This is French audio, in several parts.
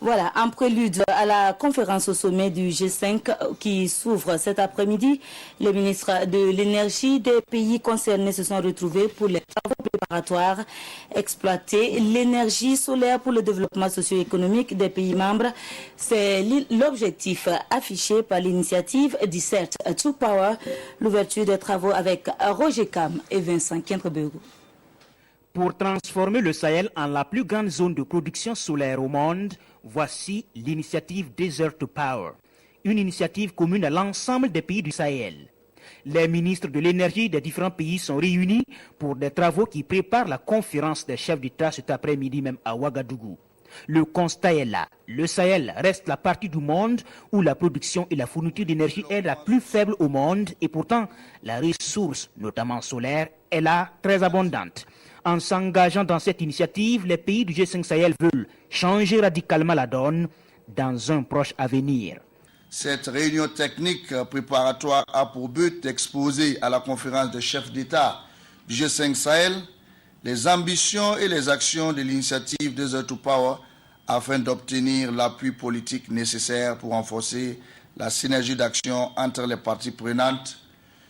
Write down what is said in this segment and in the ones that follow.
Voilà, en prélude à la conférence au sommet du G5 qui s'ouvre cet après-midi, les ministres de l'énergie des pays concernés se sont retrouvés pour les travaux préparatoires. Exploiter l'énergie solaire pour le développement socio-économique des pays membres, c'est l'objectif affiché par l'initiative Desert to Power, l'ouverture des travaux avec Roger Cam et Vincent Kientrebego. Pour transformer le Sahel en la plus grande zone de production solaire au monde, voici l'initiative Desert to Power, une initiative commune à l'ensemble des pays du Sahel. Les ministres de l'énergie des différents pays sont réunis pour des travaux qui préparent la conférence des chefs d'État cet après-midi même à Ouagadougou. Le constat est là. Le Sahel reste la partie du monde où la production et la fourniture d'énergie est la plus faible au monde et pourtant la ressource, notamment solaire, est là très abondante. En s'engageant dans cette initiative, les pays du G5 Sahel veulent changer radicalement la donne dans un proche avenir. Cette réunion technique préparatoire a pour but d'exposer à la conférence des chefs d'État du G5 Sahel les ambitions et les actions de l'initiative Desert to Power afin d'obtenir l'appui politique nécessaire pour renforcer la synergie d'action entre les parties prenantes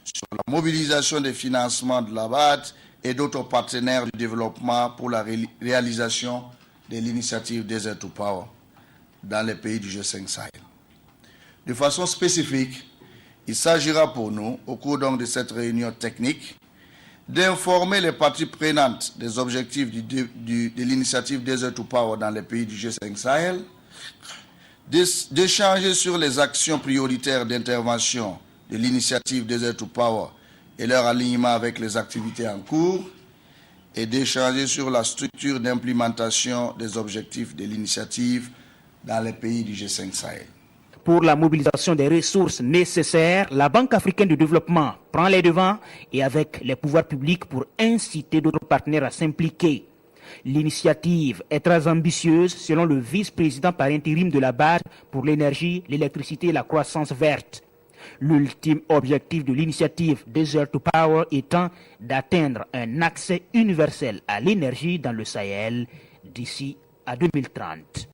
sur la mobilisation des financements de la BAD et d'autres partenaires du développement pour la réalisation de l'initiative Desert to Power dans les pays du G5 Sahel. De façon spécifique, il s'agira pour nous, au cours donc de cette réunion technique, d'informer les parties prenantes des objectifs de l'initiative Desert to Power dans les pays du G5 Sahel, d'échanger sur les actions prioritaires d'intervention de l'initiative Desert to Power et leur alignement avec les activités en cours, et d'échanger sur la structure d'implémentation des objectifs de l'initiative dans les pays du G5 Sahel. Pour la mobilisation des ressources nécessaires, la Banque africaine de développement prend les devants et avec les pouvoirs publics pour inciter d'autres partenaires à s'impliquer. L'initiative est très ambitieuse selon le vice-président par intérim de la BAD pour l'énergie, l'électricité et la croissance verte. L'ultime objectif de l'initiative Desert to Power étant d'atteindre un accès universel à l'énergie dans le Sahel d'ici à 2030.